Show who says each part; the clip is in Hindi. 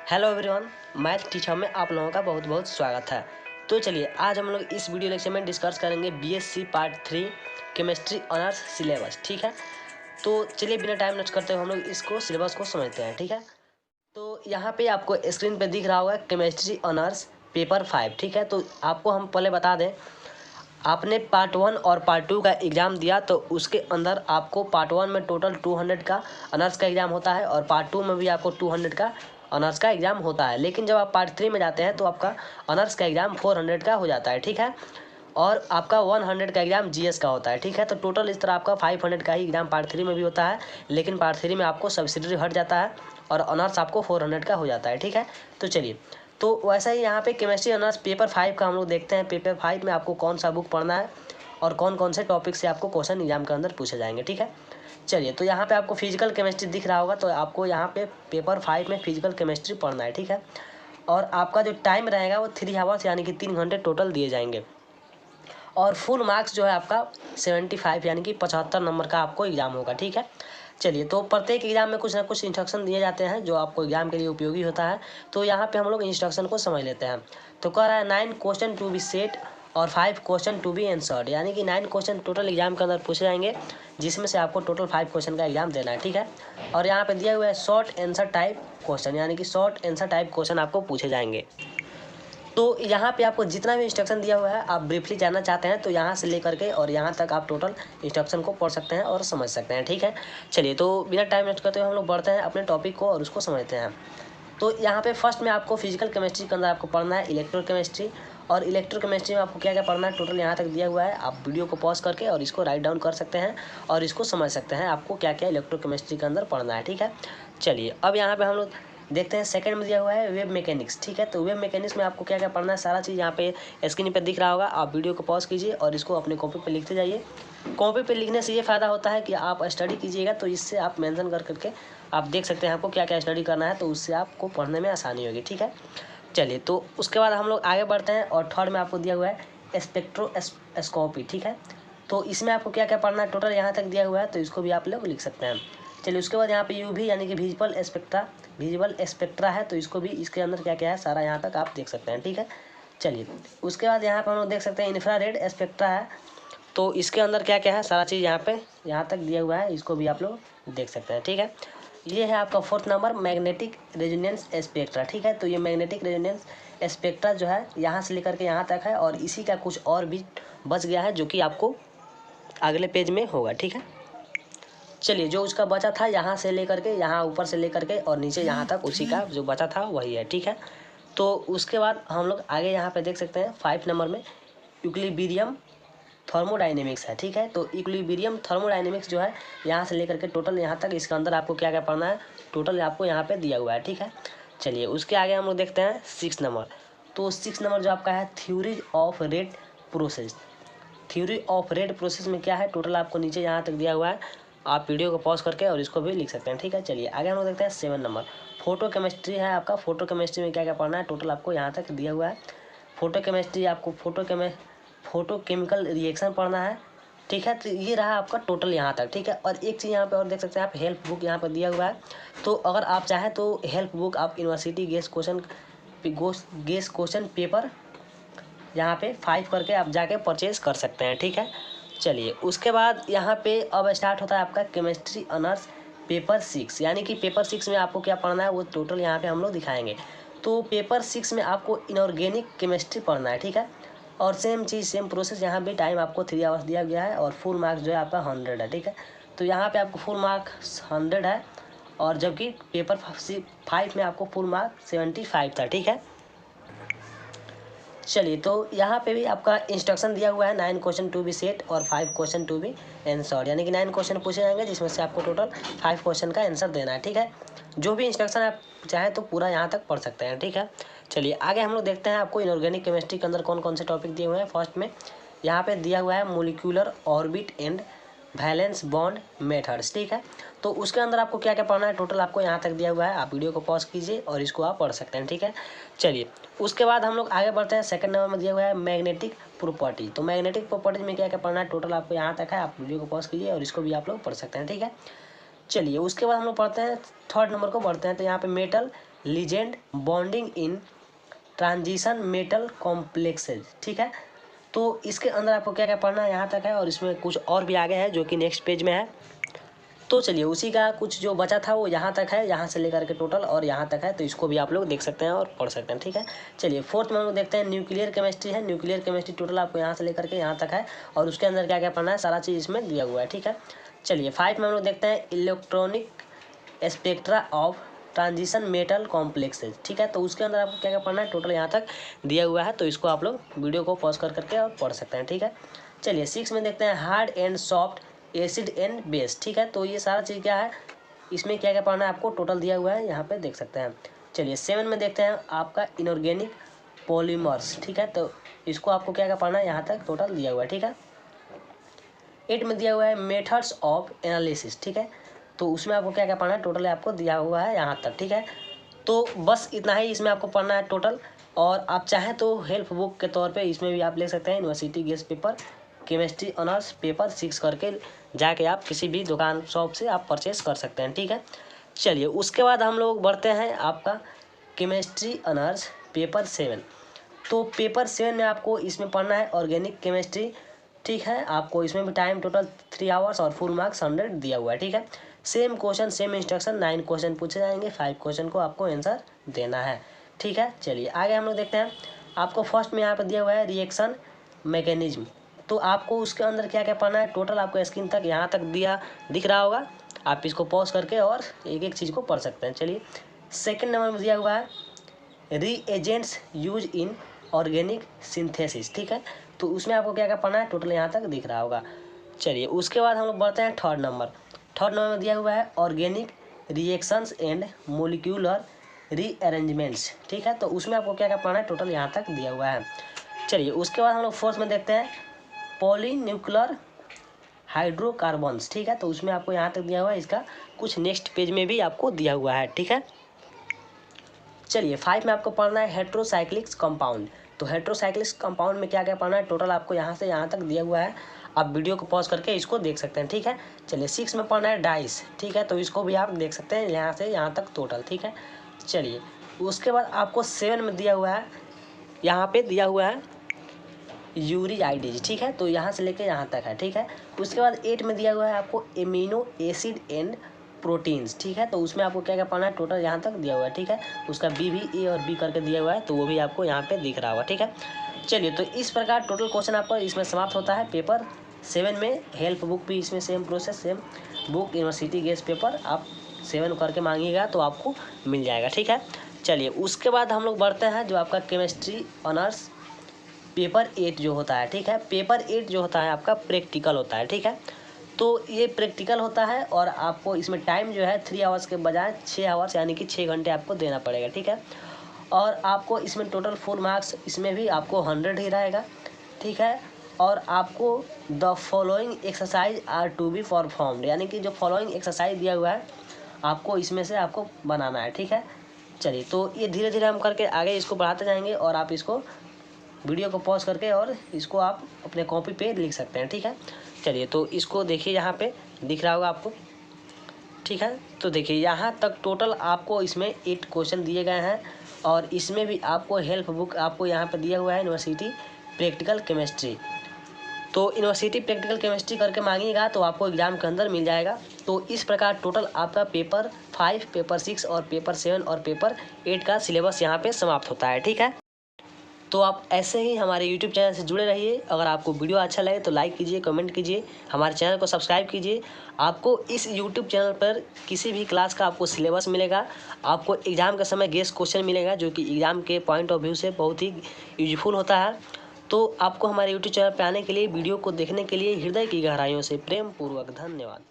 Speaker 1: हेलो एवरीवन, मैथ टीचर में आप लोगों का बहुत बहुत स्वागत है। तो चलिए आज हम लोग इस वीडियो लेक्चर में डिस्कस करेंगे BSc part 3 chemistry honours syllabus. ठीक है, तो चलिए बिना टाइम वेस्ट करते हुए हम लोग इसको सिलेबस को समझते हैं। ठीक है, तो यहाँ पे आपको स्क्रीन पे दिख रहा होगा केमिस्ट्री ऑनर्स पेपर 5। ठीक है, तो आपको हम पहले बता दें, आपने पार्ट 1 और पार्ट 2 का एग्ज़ाम दिया तो उसके अंदर आपको पार्ट 1 में टोटल 200 का ऑनर्स का एग्ज़ाम होता है और पार्ट 2 में भी आपको 200 का ऑनर्स का एग्ज़ाम होता है। लेकिन जब आप पार्ट 3 में जाते हैं तो आपका ऑनर्स का एग्ज़ाम 400 का हो जाता है। ठीक है, और आपका 100 का एग्ज़ाम जीएस का होता है। ठीक है, तो टोटल इस तरह आपका 500 का ही एग्ज़ाम पार्ट 3 में भी होता है, लेकिन पार्ट 3 में आपको सब्सिडरी हट जाता है और ऑनर्स आपको 400 का हो जाता है। ठीक है, तो चलिए, तो वैसा ही यहाँ पे केमिस्ट्री ऑनर्स पेपर 5 का हम लोग देखते हैं। पेपर 5 में आपको कौन सा बुक पढ़ना है और कौन कौन से टॉपिक से आपको क्वेश्चन एग्जाम के अंदर पूछे जाएंगे। ठीक है, चलिए, तो यहाँ पे आपको फिजिकल केमिस्ट्री दिख रहा होगा, तो आपको यहाँ पे पेपर 5 में फिजिकल केमिस्ट्री पढ़ना है। ठीक है, और आपका जो टाइम रहेगा वो 3 आवर्स यानी कि 3 घंटे टोटल दिए जाएंगे और फुल मार्क्स जो है आपका 75 यानी कि 75 नंबर का आपको एग्ज़ाम होगा। ठीक है, चलिए, तो प्रत्येक एग्जाम में कुछ ना कुछ इंस्ट्रक्शन दिए जाते हैं जो आपको एग्जाम के लिए उपयोगी होता है। तो यहाँ पे हम लोग इंस्ट्रक्शन को समझ लेते हैं। तो कह रहा है 9 क्वेश्चन टू बी सेट और 5 क्वेश्चन टू बी आंसर्ड, यानी कि 9 क्वेश्चन टोटल एग्जाम के अंदर पूछे जाएंगे, जिसमें से आपको टोटल 5 क्वेश्चन का एग्जाम देना है। ठीक है, और यहाँ पे दिया हुआ है शॉर्ट आंसर टाइप क्वेश्चन, यानी कि शॉर्ट आंसर टाइप क्वेश्चन आपको पूछे जाएंगे। तो यहाँ पे आपको जितना भी इंस्ट्रक्शन दिया हुआ है आप ब्रीफली जानना चाहते हैं तो यहाँ से लेकर के और यहाँ तक आप टोटल इंस्ट्रक्शन को पढ़ सकते हैं और समझ सकते हैं। ठीक है, चलिए, तो बिना टाइम वेस्ट करते हुए हम लोग बढ़ते हैं अपने टॉपिक को और उसको समझते हैं। तो यहाँ पे फर्स्ट में आपको फिजिकल केमिस्ट्री के अंदर आपको पढ़ना है इलेक्ट्रोकेमिस्ट्री, और इलेक्ट्रोकेमिस्ट्री में आपको क्या क्या पढ़ना है टोटल यहाँ तक दिया हुआ है। आप वीडियो को पॉज करके और इसको राइट डाउन कर सकते हैं और इसको समझ सकते हैं आपको क्या क्या इलेक्ट्रोकेमिस्ट्री के अंदर पढ़ना है। ठीक है, चलिए, अब यहाँ पे हम लोग देखते हैं सेकंड में दिया हुआ है वेब मैकेनिक्स। ठीक है, तो वेब मैकेनिक्स में आपको क्या क्या पढ़ना है सारा चीज़ यहाँ पे स्क्रीन पे दिख रहा होगा। आप वीडियो को पॉज कीजिए और इसको अपने कॉपी पे लिखते जाइए। कॉपी पे लिखने से ये फ़ायदा होता है कि आप स्टडी कीजिएगा तो इससे आप मेंशन कर करके आप देख सकते हैं आपको क्या क्या स्टडी करना है, तो उससे आपको पढ़ने में आसानी होगी। ठीक है, चलिए, तो उसके बाद हम लोग आगे बढ़ते हैं और थर्ड में आपको दिया हुआ है स्पेक्ट्रोस्कोपी। ठीक है, तो इसमें आपको क्या क्या पढ़ना है टोटल यहाँ तक दिया हुआ है, तो इसको भी आप लोग लिख सकते हैं। चलिए, उसके बाद यहाँ पे यूवी यानी कि विजुअल स्पेक्ट्रा है, तो इसको भी इसके अंदर क्या क्या है सारा यहाँ तक आप देख सकते हैं। ठीक है, चलिए, उसके बाद यहाँ पर हम लोग देख सकते हैं इंफ्रारेड स्पेक्ट्रा है, तो इसके अंदर क्या क्या है सारा चीज़ यहाँ तक दिया हुआ है, इसको भी आप लोग देख सकते हैं। ठीक है, ये है आपका fourth number magnetic resonance spectra. ठीक है, तो ये मैग्नेटिक रेजोनेंस स्पेक्ट्रा जो है यहाँ से लेकर के यहाँ तक है और इसी का कुछ और भी बच गया है जो कि आपको अगले पेज में होगा। ठीक है, चलिए, जो उसका बचा था यहाँ से लेकर के यहाँ ऊपर से लेकर के और नीचे यहाँ तक उसी का जो बचा था वही है। ठीक है, तो उसके बाद हम लोग आगे यहाँ पे देख सकते हैं 5 नंबर में इक्विलिब्रियम थर्मोडाइनेमिक्स है। ठीक है, तो इक्विलिब्रियम थर्मोडाइनेमिक्स जो है यहाँ से लेकर के टोटल यहाँ तक इसके अंदर आपको क्या क्या पढ़ना है टोटल आपको यहाँ पे दिया हुआ है। ठीक है, चलिए, उसके आगे हम लोग देखते हैं 6 नंबर। तो 6 नंबर जो आपका है theory of rate process. Theory of rate process में क्या है टोटल आपको नीचे यहाँ तक दिया हुआ है, आप वीडियो को पॉज करके और इसको भी लिख सकते हैं। ठीक है, चलिए, आगे हम लोग देखते हैं 7 नंबर फोटो केमिस्ट्री है आपका। फोटो केमिस्ट्री में क्या क्या पढ़ना है टोटल आपको यहाँ तक दिया हुआ है। फोटो केमिस्ट्री आपको फोटो केमिकल रिएक्शन पढ़ना है। ठीक है, तो ये रहा आपका टोटल यहाँ तक। ठीक है, और एक चीज़ यहाँ पे और देख सकते हैं आप हेल्प बुक यहाँ पर दिया हुआ है, तो अगर आप चाहें तो हेल्प बुक आप यूनिवर्सिटी गेस्ट क्वेश्चन पेपर यहाँ पे 5 करके आप जाके परचेज कर सकते हैं। ठीक है, चलिए, उसके बाद यहाँ पे अब स्टार्ट होता है आपका केमिस्ट्री ऑनर्स पेपर 6, यानी कि पेपर 6 में आपको क्या पढ़ना है वो टोटल यहाँ पे हम लोग दिखाएंगे। तो पेपर 6 में आपको इनऑर्गेनिक केमिस्ट्री पढ़ना है। ठीक है, और सेम चीज़ सेम प्रोसेस यहाँ भी टाइम आपको 3 आवर्स दिया गया है और फुल मार्क्स जो है आपका 100 है। ठीक है, तो यहाँ पे आपको फुल मार्क्स 100 है और जबकि पेपर 5 में आपको फुल मार्क 75 था। ठीक है, चलिए, तो यहाँ पे भी आपका इंस्ट्रक्शन दिया हुआ है 9 क्वेश्चन टू बी सेट और 5 क्वेश्चन टू बी आंसर्ड, यानी कि 9 क्वेश्चन पूछे जाएंगे जिसमें से आपको टोटल 5 क्वेश्चन का आंसर देना है। ठीक है, जो भी इंस्ट्रक्शन आप चाहें तो पूरा यहाँ तक पढ़ सकते हैं। ठीक है, चलिए, आगे हम लोग देखते हैं आपको इनऑर्गेनिक केमिस्ट्री के अंदर कौन कौन से टॉपिक दिए हुए हैं। फर्स्ट में यहाँ पे दिया हुआ है molecular orbit and valence bond methods. ठीक है, तो उसके अंदर आपको क्या क्या पढ़ना है टोटल आपको यहाँ तक दिया हुआ है, आप वीडियो को पॉज कीजिए और इसको आप पढ़ सकते हैं। ठीक है, चलिए, उसके बाद हम लोग आगे बढ़ते हैं। सेकंड नंबर में दिया हुआ है मैग्नेटिक प्रॉपर्टी। तो मैग्नेटिक प्रॉपर्टीज में क्या क्या पढ़ना है टोटल आपको यहाँ तक है, आप वीडियो को पॉज कीजिए और इसको भी आप लोग पढ़ सकते हैं। ठीक है, चलिए, उसके बाद हम लोग पढ़ते हैं थर्ड नंबर को बढ़ते हैं। तो यहाँ पे metal legend bonding in transition metal complexes. ठीक है, तो इसके अंदर आपको क्या क्या पढ़ना है यहाँ तक है, और इसमें कुछ और भी आगे है जो कि नेक्स्ट पेज में है। तो चलिए उसी का कुछ जो बचा था वो यहाँ तक है, यहाँ से लेकर के टोटल और यहाँ तक है, तो इसको भी आप लोग देख सकते हैं और पढ़ सकते हैं। ठीक है, चलिए फोर्थ में हम लोग देखते हैं न्यूक्लियर केमिस्ट्री है। न्यूक्लियर केमिस्ट्री टोटल आपको यहाँ से लेकर के यहाँ तक है, और उसके अंदर क्या क्या पढ़ना है सारा चीज़ इसमें दिया हुआ है। ठीक है, चलिए 5 में हम लोग देखते हैं electronic spectra of transition metal complexes. ठीक है, तो उसके अंदर आपको क्या क्या पढ़ना है टोटल यहाँ तक दिया हुआ है, तो इसको आप लोग वीडियो को पॉज कर करके और पढ़ सकते हैं। ठीक है, चलिए 6 में देखते हैं hard and soft acid and base. ठीक है, तो ये सारा चीज़ क्या है, इसमें क्या क्या पढ़ना है आपको टोटल दिया हुआ है, यहाँ पे देख सकते हैं। चलिए 7 में देखते हैं आपका इनऑर्गेनिक पॉलीमर्स। ठीक है, तो इसको आपको क्या क्या पढ़ना है यहाँ तक टोटल दिया हुआ है। ठीक है, 8 में दिया हुआ है मेथड्स ऑफ एनालिसिस। ठीक है, तो उसमें आपको क्या क्या पढ़ना है टोटल आपको दिया हुआ है यहाँ तक। ठीक है, तो बस इतना ही इसमें आपको पढ़ना है टोटल, और आप चाहें तो हेल्प बुक के तौर पे इसमें भी आप ले सकते हैं university guest paper chemistry honours paper 6 करके जाके आप किसी भी दुकान शॉप से आप परचेस कर सकते हैं। ठीक है, चलिए उसके बाद हम लोग बढ़ते हैं आपका केमिस्ट्री ऑनर्स पेपर 7। तो पेपर 7 में आपको इसमें पढ़ना है ऑर्गेनिक केमिस्ट्री। ठीक है, आपको इसमें भी टाइम टोटल 3 आवर्स और फुल मार्क्स 100 दिया हुआ है। ठीक है, same question same instruction 9 question पूछे जाएंगे, 5 क्वेश्चन को आपको आंसर देना है। ठीक है, चलिए आगे हम लोग देखते हैं। आपको फर्स्ट में यहाँ पर दिया हुआ है रिएक्शन मैकेनिज्म, तो आपको उसके अंदर क्या क्या पढ़ना है टोटल आपको स्क्रीन तक यहाँ तक दिख रहा होगा, आप इसको पॉज करके और एक एक चीज़ को पढ़ सकते हैं। चलिए सेकंड नंबर में दिया हुआ है reagents use in organic synthesis. ठीक है, तो उसमें आपको क्या क्या पढ़ना है टोटल यहाँ तक दिख रहा होगा। चलिए उसके बाद हम लोग बढ़ते हैं थर्ड नंबर में दिया हुआ है organic reactions and molecular rearrangements. ठीक है, तो उसमें आपको क्या क्या पढ़ना है टोटल यहाँ तक दिया हुआ है। चलिए उसके बाद हम लोग फोर्थ में देखते हैं पॉलीन्यूक्लियर हाइड्रोकार्बन्स। ठीक है, तो उसमें आपको यहाँ तक दिया हुआ है, इसका कुछ नेक्स्ट पेज में भी आपको दिया हुआ है। ठीक है, चलिए 5 में आपको पढ़ना है हेट्रोसाइक्लिक कंपाउंड। तो हेट्रोसाइक्लिक कंपाउंड में क्या क्या पढ़ना है टोटल आपको यहाँ से यहाँ तक दिया हुआ है, आप वीडियो को पॉज करके इसको देख सकते हैं। ठीक है, चलिए 6 में पढ़ना है डाइस। ठीक है, तो इसको भी आप देख सकते हैं यहाँ से यहाँ तक टोटल। ठीक है, चलिए उसके बाद आपको 7 में दिया हुआ है, यहाँ पे दिया हुआ है यूरिआइडेज। ठीक है, तो यहाँ से लेके यहाँ तक है। ठीक है, उसके बाद 8 में दिया हुआ है आपको एमिनो एसिड एंड प्रोटीन्स। ठीक है, तो उसमें आपको क्या क्या पढ़ना है टोटल यहाँ तक दिया हुआ है। ठीक है, उसका बी भी ए और बी करके दिया हुआ है, तो वो भी आपको यहाँ पे दिख रहा होगा। ठीक है, चलिए तो इस प्रकार टोटल क्वेश्चन आपका इसमें समाप्त होता है पेपर 7 में। हेल्प बुक भी इसमें same process same book university guest paper आप 7 करके मांगिएगा तो आपको मिल जाएगा। ठीक है, चलिए उसके बाद हम लोग बढ़ते हैं जो आपका केमिस्ट्री ऑनर्स पेपर 8 जो होता है। ठीक है, पेपर 8 जो होता है आपका प्रैक्टिकल होता है। ठीक है, तो ये प्रैक्टिकल होता है और आपको इसमें टाइम जो है 3 आवर्स के बजाय 6 आवर्स यानी कि 6 घंटे आपको देना पड़ेगा। ठीक है, और आपको इसमें टोटल फुल मार्क्स इसमें भी आपको 100 ही रहेगा। ठीक है, और आपको the following exercise are to be performed, यानी कि जो फॉलोइंग एक्सरसाइज दिया हुआ है आपको इसमें से आपको बनाना है। ठीक है, चलिए तो ये धीरे धीरे हम करके आगे इसको बढ़ाते जाएंगे, और आप इसको वीडियो को पॉज करके और इसको आप अपने कॉपी पे लिख सकते हैं। ठीक है, चलिए तो इसको देखिए यहाँ पे दिख रहा होगा आपको। ठीक है, तो देखिए यहाँ तक टोटल आपको इसमें 8 क्वेश्चन दिए गए हैं, और इसमें भी आपको हेल्प बुक आपको यहाँ पे दिया हुआ है यूनिवर्सिटी प्रैक्टिकल केमिस्ट्री। तो यूनिवर्सिटी प्रैक्टिकल केमिस्ट्री करके मांगिएगा तो आपको एग्जाम के अंदर मिल जाएगा। तो इस प्रकार टोटल आपका पेपर 5, पेपर 6 और पेपर 7 और पेपर 8 का सिलेबस यहाँ पे समाप्त होता है। ठीक है, तो आप ऐसे ही हमारे YouTube चैनल से जुड़े रहिए। अगर आपको वीडियो अच्छा लगे तो लाइक कीजिए, कमेंट कीजिए, हमारे चैनल को सब्सक्राइब कीजिए। आपको इस YouTube चैनल पर किसी भी क्लास का आपको सिलेबस मिलेगा, आपको एग्ज़ाम के समय गेस्ट क्वेश्चन मिलेगा जो कि एग्ज़ाम के पॉइंट ऑफ व्यू से बहुत ही यूजफुल होता है। तो आपको हमारे YouTube चैनल पर आने के लिए, वीडियो को देखने के लिए हृदय की गहराइयों से प्रेम पूर्वक धन्यवाद।